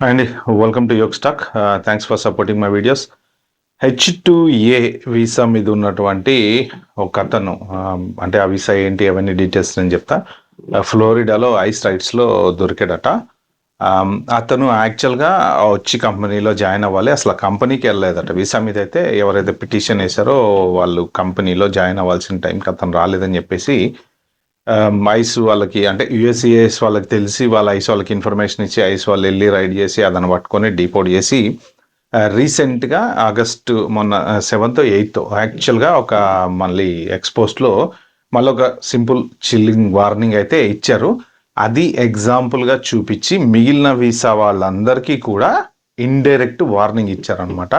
అండి welcome to Yog stock. Thanks for supporting my videos. H2A visa మీద ఉన్నటువంటి ఒక అతను, అంటే ఆ వీసా ఏంటి అవన్నీ డీటెయిల్స్ నేను చెప్తా. ఫ్లోరిడాలో ఐస్ రైట్స్లో దొరికాడట. అతను యాక్చువల్గా వచ్చి కంపెనీలో జాయిన్ అవ్వాలి, అసలు కంపెనీకి వెళ్ళలేదట. వీసా మీద అయితే ఎవరైతే పిటిషన్ వేశారో వాళ్ళు కంపెనీలో జాయిన్ అవ్వాల్సిన టైంకి అతను రాలేదని చెప్పేసి ఐస్ వాళ్ళకి, అంటే యుఎస్సిఎస్ వాళ్ళకి తెలిసి వాళ్ళ ఐస్ వాళ్ళకి ఇన్ఫర్మేషన్ ఇచ్చి ఐస్ వాళ్ళు వెళ్ళి రైడ్ చేసి అతను పట్టుకొని డిపోర్ట్ చేసి రీసెంట్గా ఆగస్టు మొన్న 7th 8th యాక్చువల్గా ఒక మళ్ళీ ఎక్స్పోస్ట్లో మళ్ళీ ఒక సింపుల్ చిల్లింగ్ వార్నింగ్ అయితే ఇచ్చారు. అది ఎగ్జాంపుల్గా చూపించి మిగిలిన వీసా వాళ్ళందరికీ కూడా ఇండైరెక్ట్ వార్నింగ్ ఇచ్చారనమాట.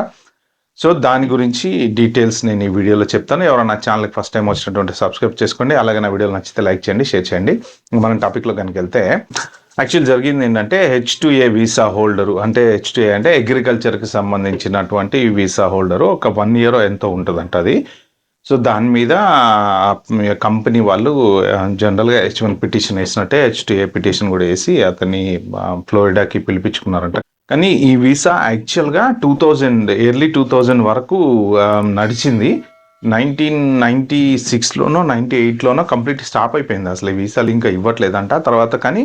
సో దాని గురించి డీటెయిల్స్ నేను ఈ వీడియోలో చెప్తాను. ఎవరైనా నా ఛానల్కి ఫస్ట్ టైం వచ్చినటువంటి సబ్స్క్రైబ్ చేసుకోండి, అలాగే నా వీడియోలు నచ్చితే లైక్ చేయండి, షేర్ చేయండి. మనం టాపిక్లో కనుక వెళ్తే యాక్చువల్ జరిగింది ఏంటంటే H2A వీసా హోల్డరు, అంటే H2A అంటే అగ్రికల్చర్కి సంబంధించినటువంటి వీసా హోల్డరు ఒక 1 year ఎంతో ఉంటుందంట అది. సో దాని మీద కంపెనీ వాళ్ళు జనరల్గా H1 పిటిషన్ వేసినట్టే H2A పిటిషన్ కూడా వేసి అతన్ని ఫ్లోరిడాకి పిలిపించుకున్నారంట. కానీ ఈ వీసా యాక్చువల్గా ఎర్లీ 2000 వరకు నడిచింది. 1996లోనో 98లోనో కంప్లీట్ స్టాప్ అయిపోయింది. అసలు ఈ వీసాలు ఇంకా ఇవ్వట్లేదంట తర్వాత. కానీ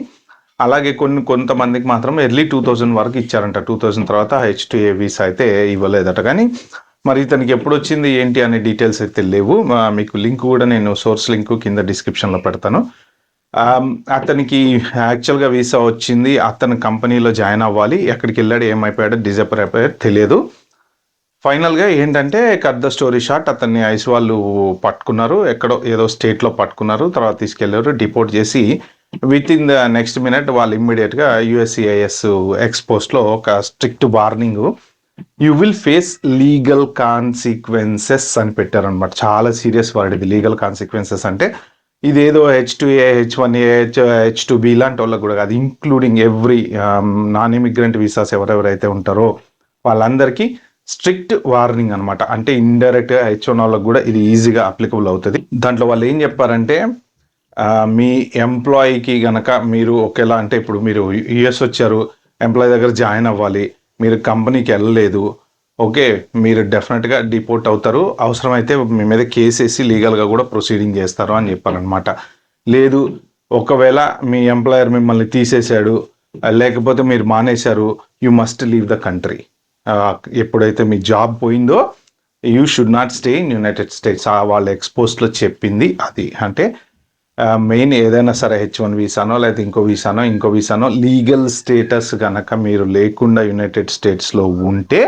అలాగే కొంతమందికి మాత్రం ఎర్లీ 2000 వరకు ఇచ్చారంట. 2000 తర్వాత H2A వీసా అయితే ఇవ్వలేదట. కానీ మరి ఇతనికి ఎప్పుడు వచ్చింది ఏంటి అనే డీటెయిల్స్ అయితే లేవు. మీకు లింక్ కూడా నేను సోర్స్ లింక్ కింద డిస్క్రిప్షన్లో పెడతాను. అతనికి యాక్చువల్గా వీసా వచ్చింది, అతను కంపెనీలో జాయిన్ అవ్వాలి, ఎక్కడికి వెళ్ళాడు, ఏమైపోయాడో, డిజపర్ అయిపోయాడు తెలియదు. ఫైనల్గా ఏంటంటే కట్ ద స్టోరీ షార్ట్, అతన్ని ఐస్ వాళ్ళు పట్టుకున్నారు, ఎక్కడో ఏదో స్టేట్లో పట్టుకున్నారు, తర్వాత తీసుకెళ్లారు, డిపోర్ట్ చేసి with in the next minute వాళ్ళు ఇమ్మీడియట్గా యుఎస్సిఐఎస్ ఎక్స్పోస్ట్లో ఒక strict warning, you will face legal consequences అని పెట్టారనమాట. చాలా సీరియస్ వర్డ్ ఇది, లీగల్ కాన్సిక్వెన్సెస్ అంటే. ఇదేదో H2A, H1A, H2B ఇలాంటి వాళ్ళకి కూడా కాదు, including every non immigrant visas ఎవరెవరైతే ఉంటారో వాళ్ళందరికీ స్ట్రిక్ట్ వార్నింగ్ అనమాట. అంటే ఇండైరెక్ట్గా H1 వాళ్ళకి కూడా ఇది ఈజీగా అప్లికబుల్ అవుతుంది. దాంట్లో వాళ్ళు ఏం చెప్పారంటే, మీ ఎంప్లాయీకి గనక మీరు ఒకేలా, అంటే ఇప్పుడు మీరు యుఎస్ వచ్చారు, ఎంప్లాయీ దగ్గర జాయిన్ అవ్వాలి, మీరు కంపెనీకి వెళ్ళలేదు, ఓకే, మీరు డెఫినెట్గా డిపోర్ట్ అవుతారు, అవసరమైతే మీ మీద కేసు వేసి లీగల్గా కూడా ప్రొసీడింగ్ చేస్తారు అని చెప్పారనమాట. లేదు, ఒకవేళ మీ ఎంప్లాయర్ మిమ్మల్ని తీసేశాడు, లేకపోతే మీరు మానేశారు, you must leave the country. ఎప్పుడైతే మీ జాబ్ పోయిందో you should not stay in United states. వాళ్ళ ఎక్స్పోస్ట్లో చెప్పింది అది. అంటే మెయిన్ ఏదైనా సరే H1 వీసానో లేదా ఇంకో వీసానో లీగల్ స్టేటస్ కనుక మీరు లేకుండా యునైటెడ్ స్టేట్స్లో ఉంటే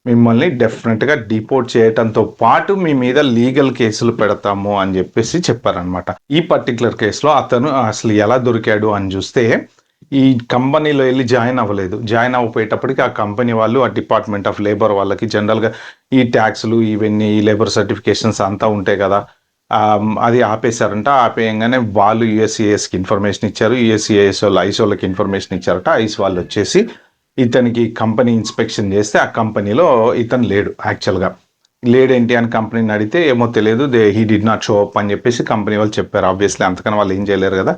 మిమ్మల్ని డెఫినెట్గా డిపోర్ట్ చేయటంతో పాటు మీ మీద లీగల్ కేసులు పెడతాము అని చెప్పేసి చెప్పారనమాట. ఈ పర్టికులర్ కేసులో అతను అసలు ఎలా దొరికాడు అని చూస్తే, ఈ కంపెనీలో వెళ్ళి జాయిన్ అవ్వలేదు. జాయిన్ అవ్వపోయేటప్పటికి ఆ కంపెనీ వాళ్ళు, ఆ డిపార్ట్మెంట్ ఆఫ్ లేబర్ వాళ్ళకి జనరల్గా ఈ ట్యాక్స్లు ఇవన్నీ, ఈ లేబర్ సర్టిఫికేషన్స్ అంతా ఉంటాయి కదా, అది ఆపేశారంట. ఆపేయంగానే వాళ్ళు యుఎస్సిఐఎస్కి ఇన్ఫర్మేషన్ ఇచ్చారు, యుఎస్సిఐఎస్ వాళ్ళు ఐస్ వాళ్ళకి ఇన్ఫర్మేషన్ ఇచ్చారట. ఐస్ వాళ్ళు వచ్చేసి ఇతనికి కంపెనీ ఇన్స్పెక్షన్ చేస్తే ఆ కంపెనీలో ఇతను లేడు. యాక్చువల్గా లేడేంటి అని కంపెనీని అడిగితే ఏమో తెలియదు, he did not show up అని చెప్పేసి కంపెనీ వాళ్ళు చెప్పారు. ఆబ్వియస్లీ అంతకన్నా వాళ్ళు ఏం చేయలేరు కదా.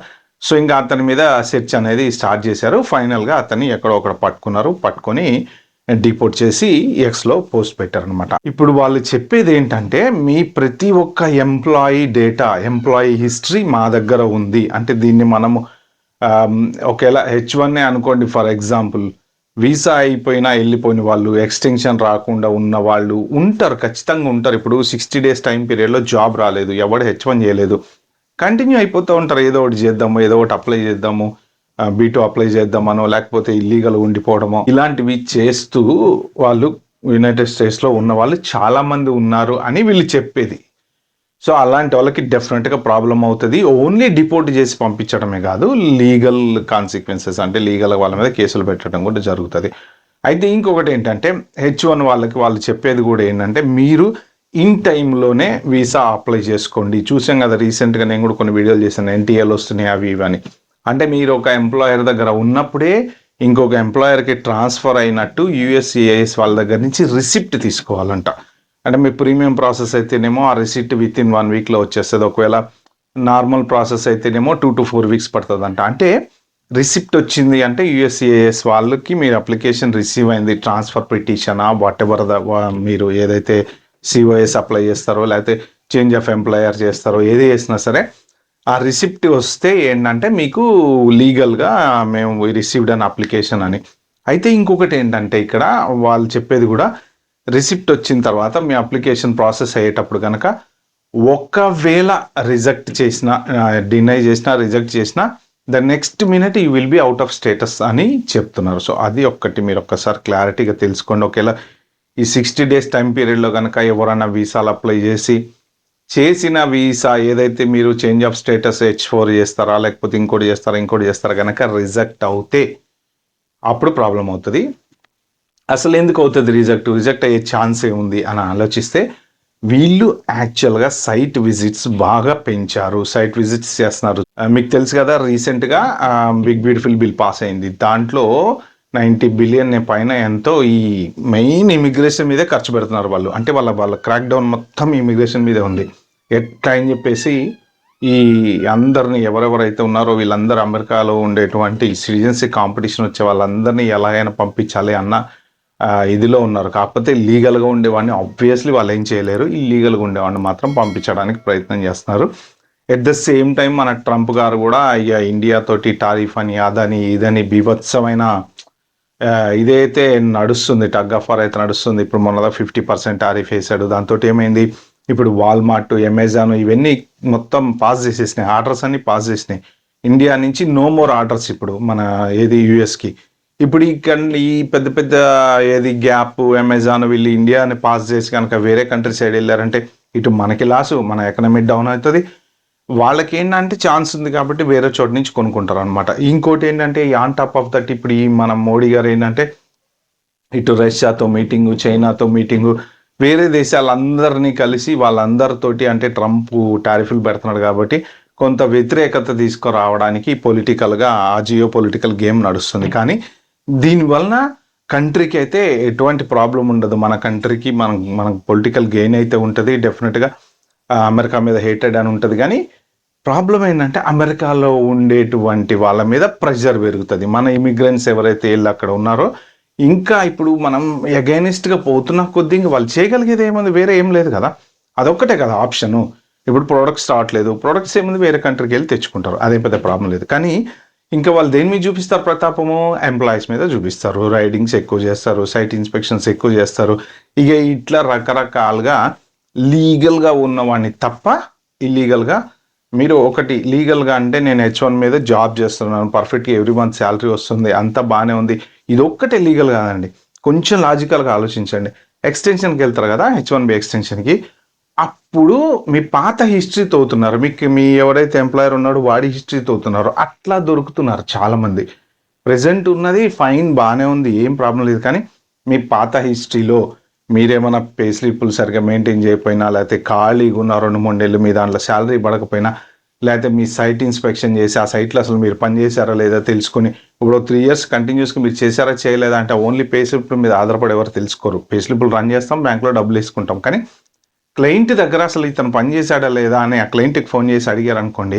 సో ఇంకా అతని మీద సెర్చ్ అనేది స్టార్ట్ చేశారు. ఫైనల్గా అతన్ని ఎక్కడో ఒకడ పట్టుకొని డిపోర్ట్ చేసి ఎక్స్లో పోస్ట్ పెట్టారనమాట. ఇప్పుడు వాళ్ళు చెప్పేది ఏంటంటే, మీ ప్రతి ఒక్క ఎంప్లాయీ డేటా, ఎంప్లాయీ హిస్టరీ మా దగ్గర ఉంది. అంటే దీన్ని మనము ఒకేలా H1 అనుకోండి ఫర్ ఎగ్జాంపుల్, వీసా అయిపోయినా వెళ్ళిపోయిన వాళ్ళు, ఎక్స్టెన్షన్ రాకుండా ఉన్న వాళ్ళు ఉంటారు, ఖచ్చితంగా ఉంటారు. ఇప్పుడు 60 days టైం పీరియడ్లో జాబ్ రాలేదు, ఎవడు H1 చేయలేదు, కంటిన్యూ అయిపోతూ ఉంటారు. ఏదో ఒకటి చేద్దాము, ఏదో ఒకటి అప్లై చేద్దాము, B2 అప్లై చేద్దామనో, లేకపోతే ఇల్లీగల్ ఉండిపోవడమో, ఇలాంటివి చేస్తూ వాళ్ళు యునైటెడ్ స్టేట్స్లో ఉన్న వాళ్ళు చాలామంది ఉన్నారు అని వీళ్ళు చెప్పేది. సో అలాంటి వాళ్ళకి డెఫినెట్గా ప్రాబ్లం అవుతుంది. ఓన్లీ డిపోర్ట్ చేసి పంపించడమే కాదు, లీగల్ కాన్సిక్వెన్సెస్, అంటే లీగల్ వాళ్ళ మీద కేసులు పెట్టడం కూడా జరుగుతుంది. అయితే ఇంకొకటి ఏంటంటే, H1 వాళ్ళకి వాళ్ళు చెప్పేది కూడా ఏంటంటే, మీరు ఇన్ టైంలోనే వీసా అప్లై చేసుకోండి. చూసాం కదా రీసెంట్గా, నేను కూడా కొన్ని వీడియోలు చేశాను, NTL వస్తున్నాయి అవి ఇవని. అంటే మీరు ఒక ఎంప్లాయర్ దగ్గర ఉన్నప్పుడే ఇంకొక ఎంప్లాయర్కి ట్రాన్స్ఫర్ అయినట్టు యుఎస్సిఐఎస్ వాళ్ళ దగ్గర నుంచి రిసిప్ట్ తీసుకోవాలంట. అంటే మీ ప్రీమియం ప్రాసెస్ అయితేనేమో ఆ రిసిప్ట్ విత్ ఇన్ 1 weekలో వచ్చేస్తుంది. ఒకవేళ నార్మల్ ప్రాసెస్ అయితేనేమో 2 to 4 weeks పడుతుందంట. అంటే రిసిప్ట్ వచ్చింది అంటే యుఎస్సిఐఎస్ వాళ్ళకి మీరు అప్లికేషన్ రిసీవ్ అయింది, ట్రాన్స్ఫర్ పిటిషనా వాట్ ఎవర్ మీరు ఏదైతే సిఓఎస్ అప్లై చేస్తారో లేకపోతే చేంజ్ ఆఫ్ ఎంప్లాయర్ చేస్తారో ఏది చేసినా సరే ఆ రిసిప్ట్ వస్తే ఏంటంటే మీకు లీగల్గా మేము రిసీవ్డ్ అన్ అప్లికేషన్ అని. అయితే ఇంకొకటి ఏంటంటే ఇక్కడ వాళ్ళు చెప్పేది కూడా రిసిప్ట్ వచ్చిన తర్వాత మీ అప్లికేషన్ ప్రాసెస్ అయ్యేటప్పుడు కనుక ఒకవేళ రిజెక్ట్ చేసిన, డినై చేసిన, రిజెక్ట్ చేసిన the next minute you will be out of status అని చెప్తున్నారు. సో అది ఒక్కటి మీరు ఒక్కసారి క్లారిటీగా తెలుసుకోండి. ఒకవేళ ఈ 60 days టైం పీరియడ్లో కనుక ఎవరైనా వీసాలు అప్లై చేసిన వీసా ఏదైతే మీరు చేంజ్ ఆఫ్ స్టేటస్ H4 చేస్తారా లేకపోతే ఇంకోటి చేస్తారా కనుక రిజెక్ట్ అవుతే అప్పుడు ప్రాబ్లం అవుతుంది. అసలు ఎందుకు అవుతుంది రిజెక్ట్ అయ్యే ఛాన్స్ ఏముంది అని ఆలోచిస్తే వీళ్ళు యాక్చువల్గా సైట్ విజిట్స్ బాగా పెంచారు, సైట్ విజిట్స్ చేస్తున్నారు. మీకు తెలుసు కదా రీసెంట్గా బిగ్ బ్యూటిఫుల్ బిల్ పాస్ అయింది, దాంట్లో 90 billion పైన ఎంతో ఈ మెయిన్ ఇమిగ్రేషన్ మీదే ఖర్చు పెడుతున్నారు వాళ్ళు. అంటే వాళ్ళ క్రాక్ డౌన్ మొత్తం ఇమిగ్రేషన్ మీదే ఉంది. ఎట్లా అని చెప్పేసి ఈ అందరిని ఎవరెవరైతే ఉన్నారో వీళ్ళందరూ అమెరికాలో ఉండేటువంటి సిటిజన్షిప్ కాంపిటీషన్ వచ్చే వాళ్ళందరినీ ఎలాగైనా పంపించాలి అన్న ఇదిలో ఉన్నారు. కాకపోతే లీగల్గా ఉండేవాడిని ఆబ్వియస్లీ వాళ్ళు ఏం చేయలేరు, ఇల్లీగల్గా ఉండేవాడిని మాత్రం పంపించడానికి ప్రయత్నం చేస్తున్నారు. ఎట్ ద సేమ్ టైం మన ట్రంప్ గారు కూడా ఇక ఇండియాతోటి టారిఫ్ అని అదని ఇదని బీభత్సమైన ఇదైతే నడుస్తుంది, టగ్ ఆఫ్ వార్ అయితే నడుస్తుంది. ఇప్పుడు మొన్నదా 50% టారిఫ్ వేసాడు. దాంతో ఏమైంది, ఇప్పుడు వాల్మార్ట్, అమెజాన్ ఇవన్నీ మొత్తం పాస్ చేసేసినాయి, ఆర్డర్స్ అన్ని పాస్ చేసినాయి. ఇండియా నుంచి నో మోర్ ఆర్డర్స్ ఇప్పుడు మన ఏది యూఎస్కి. ఇప్పుడు ఈ పెద్ద పెద్ద ఏది గ్యాప్, అమెజాన్ వీళ్ళు ఇండియాని పాస్ చేసి కనుక వేరే కంట్రీ సైడ్ వెళ్ళారంటే ఇటు మనకి లాసు, మన ఎకనామీ డౌన్ అవుతుంది, వాళ్ళకి ఏంటంటే ఛాన్స్ ఉంది కాబట్టి వేరే చోటు నుంచి కొనుక్కుంటారు అనమాట. ఇంకోటి ఏంటంటే ఆన్ టాప్ ఆఫ్ దట్ ఇప్పుడు ఈ మన మోడీ గారు ఏంటంటే ఇటు రష్యాతో మీటింగు, చైనాతో మీటింగు, వేరే దేశాలందరినీ కలిసి వాళ్ళందరితోటి అంటే ట్రంప్ టారిఫ్లు పెడుతున్నాడు కాబట్టి కొంత వ్యతిరేకత తీసుకురావడానికి పొలిటికల్గా ఆ జియో పొలిటికల్ గేమ్ నడుస్తుంది. కానీ దీనివలన కంట్రీకి అయితే ఎటువంటి ప్రాబ్లం ఉండదు. మన కంట్రీకి మన పొలిటికల్ గెయిన్ అయితే ఉంటుంది డెఫినెట్గా. అమెరికా మీద హేటెడ్ అని ఉంటుంది. కానీ ప్రాబ్లం ఏంటంటే అమెరికాలో ఉండేటువంటి వాళ్ళ మీద ప్రెషర్ పెరుగుతుంది. మన ఇమిగ్రెంట్స్ ఎవరైతే వీళ్ళు అక్కడ ఉన్నారో ఇంకా ఇప్పుడు మనం అగైనిస్ట్గా పోతున్న కొద్దీ ఇంకా వాళ్ళు చేయగలిగేది ఏముంది, వేరే ఏం లేదు కదా, అదొక్కటే కదా ఆప్షను. ఇప్పుడు ప్రొడక్ట్స్ రావట్లేదు, ప్రొడక్ట్స్ ఏముంది వేరే కంట్రీకి వెళ్ళి తెచ్చుకుంటారు, అదేం పెద్ద ప్రాబ్లం లేదు. కానీ ఇంకా వాళ్ళు దేని మీద చూపిస్తారు ప్రతాపము, ఎంప్లాయీస్ మీద చూపిస్తారు, రైడింగ్స్ ఎక్కువ చేస్తారు, సైట్ ఇన్స్పెక్షన్స్ ఎక్కువ చేస్తారు. ఇక ఇట్లా రకరకాలుగా లీగల్గా ఉన్నవాడిని తప్ప ఇల్లీగల్గా మీరు ఒకటి లీగల్గా అంటే నేను H1 మీద జాబ్ చేస్తున్నాను, పర్ఫెక్ట్గా ఎవ్రీ మంత్ శాలరీ వస్తుంది, అంతా బాగానే ఉంది, ఇది ఒక్కటే లీగల్ కాదండి. కొంచెం లాజికల్గా ఆలోచించండి. ఎక్స్టెన్షన్కి వెళ్తారు కదా H1B ఎక్స్టెన్షన్కి, అప్పుడు మీ పాత హిస్టరీ తోతున్నారు, మీ ఎవరైతే ఎంప్లాయర్ ఉన్నాడో వాడి హిస్టరీ తోతున్నారు, అట్లా దొరుకుతున్నారు చాలామంది. ప్రెజెంట్ ఉన్నది ఫైన్ బాగానే ఉంది, ఏం ప్రాబ్లం లేదు. కానీ మీ పాత హిస్టరీలో మీరేమైనా పే స్లిప్పులు సరిగ్గా మెయింటైన్ చేయకపోయినా, లేకపోతే ఖాళీగా ఉన్న 2-3 నెలలు మీ దాంట్లో శాలరీ పడకపోయినా, లేకపోతే మీ సైట్ ఇన్స్పెక్షన్ చేసి ఆ సైట్లో అసలు మీరు పని చేశారా లేదా తెలుసుకొని ఇప్పుడు 3 years కంటిన్యూస్గా మీరు చేశారా చేయలేదా అంటే ఓన్లీ పే స్లిప్పుల మీద ఆధారపడి ఎవరు తెలుసుకోరు. పే స్లిప్పులు రన్ చేస్తాం, బ్యాంక్లో డబ్బులు వేసుకుంటాం, కానీ క్లయింట్ దగ్గర అసలు ఇతను పని చేశాడా లేదా అని ఆ క్లయింట్కి ఫోన్ చేసి అడిగారు అనుకోండి,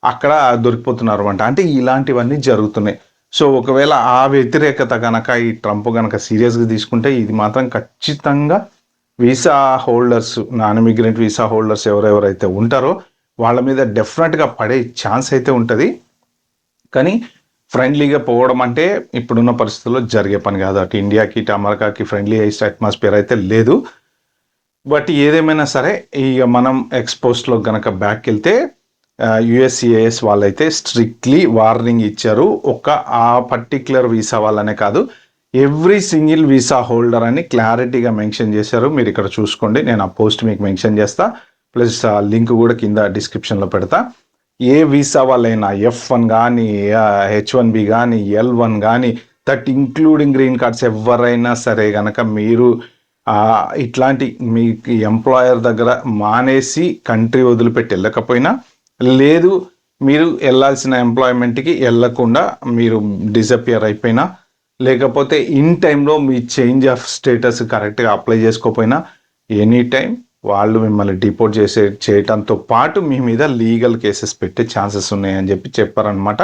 అక్కడ దొరికిపోతున్నారు అంట. అంటే ఇలాంటివన్నీ జరుగుతున్నాయి. సో ఒకవేళ ఆ వ్యతిరేకత కనుక ఈ ట్రంప్ కనుక సీరియస్గా తీసుకుంటే ఇది మాత్రం ఖచ్చితంగా visa holders, non immigrant visa holders ఎవరెవరైతే ఉంటారో వాళ్ళ మీద డెఫినెట్గా పడే ఛాన్స్ అయితే ఉంటుంది. కానీ ఫ్రెండ్లీగా పోవడం అంటే ఇప్పుడున్న పరిస్థితుల్లో జరిగే పని కాదు. అటు ఇండియాకి ఇటు అమెరికాకి ఫ్రెండ్లీ హైస్ట్ అట్మాస్ఫియర్ అయితే లేదు. బట్ ఏదేమైనా సరే ఇక మనం ఎక్స్పోస్ట్లో కనుక బ్యాక్ వెళ్తే యుఎస్సిఐఎస్ వాళ్ళైతే స్ట్రిక్ట్లీ వార్నింగ్ ఇచ్చారు. ఆ పర్టిక్యులర్ వీసా వాళ్ళనే కాదు, ఎవ్రీ సింగిల్ వీసా హోల్డర్ అని క్లారిటీగా మెన్షన్ చేశారు. మీరు ఇక్కడ చూసుకోండి, నేను ఆ పోస్ట్ మీకు మెన్షన్ చేస్తా, ప్లస్ లింక్ కూడా కింద డిస్క్రిప్షన్లో పెడతా. ఏ వీసా వాళ్ళైనా F1 కానీ, H1B కానీ, L1 కానీ, దట్ ఇంక్లూడింగ్ గ్రీన్ కార్డ్స్ ఎవరైనా సరే కనుక మీరు ఇట్లాంటి మీకు ఎంప్లాయర్ దగ్గర మానేసి కంట్రీ వదిలిపెట్టి వెళ్ళకపోయినా, లేదు మీరు వెళ్ళాల్సిన ఎంప్లాయ్మెంట్కి వెళ్ళకుండా మీరు డిసపియర్ అయిపోయినా, లేకపోతే ఇన్ టైంలో మీ చేంజ్ ఆఫ్ స్టేటస్ కరెక్ట్గా అప్లై చేసుకోకపోయినా ఎనీ టైం వాళ్ళు మిమ్మల్ని డిపోర్ట్ చేయటంతో పాటు మీ మీద లీగల్ కేసెస్ పెట్టే ఛాన్సెస్ ఉన్నాయని చెప్పారనమాట.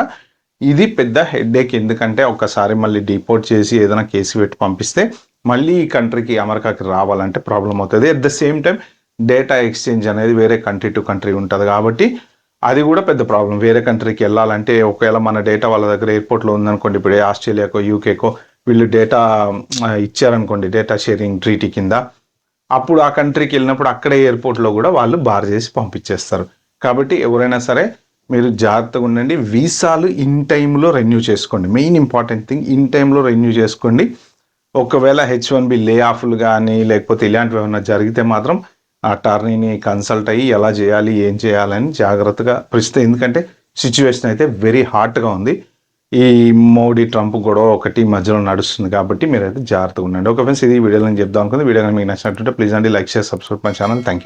ఇది పెద్ద హెడ్ఏక్. ఎందుకంటే ఒక్కసారి మళ్ళీ డిపోర్ట్ చేసి ఏదైనా కేసు పెట్టి పంపిస్తే మళ్ళీ ఈ కంట్రీకి అమెరికాకి రావాలంటే ప్రాబ్లం అవుతుంది. At the same time data exchange అనేది వేరే కంట్రీ టు కంట్రీ ఉంటుంది కాబట్టి అది కూడా పెద్ద ప్రాబ్లం. వేరే కంట్రీకి వెళ్ళాలంటే ఒకవేళ మన డేటా వాళ్ళ దగ్గర ఎయిర్పోర్ట్లో ఉందనుకోండి, ఇప్పుడు ఆస్ట్రేలియాకో యూకేకో వీళ్ళు డేటా ఇచ్చారనుకోండి డేటా షేరింగ్ ట్రీటీ కింద, అప్పుడు ఆ కంట్రీకి వెళ్ళినప్పుడు అక్కడే ఎయిర్పోర్ట్లో కూడా వాళ్ళు బార్ చేసి పంపించేస్తారు. కాబట్టి ఎవరైనా సరే మీరు జాగ్రత్తగా ఉండండి. వీసాలు ఇన్ టైంలో రెన్యూ చేసుకోండి. మెయిన్ ఇంపార్టెంట్ థింగ్ ఇన్ టైంలో రెన్యూ చేసుకోండి. ఒకవేళ H1B లే ఆఫ్లు కానీ లేకపోతే ఇలాంటివి ఏమైనా జరిగితే మాత్రం ఆ అటార్నీని కన్సల్ట్ అయ్యి ఎలా చేయాలి ఏం చేయాలని జాగ్రత్తగా పరిస్థితి. ఎందుకంటే సిచ్యువేషన్ అయితే వెరీ హాట్గా ఉంది. ఈ మోడీ ట్రంప్ గొడవ ఒకటి మధ్యలో నడుస్తుంది కాబట్టి మీరైతే జాగ్రత్తగా ఉండండి. ఓకే ఫ్రెండ్స్, ఇది వీడియోలో నేను చెప్దాం అనుకుంది. వీడియో మీకు నచ్చినట్టుంటే ప్లీజ్ అండి like share subscribe my channel. Thank you.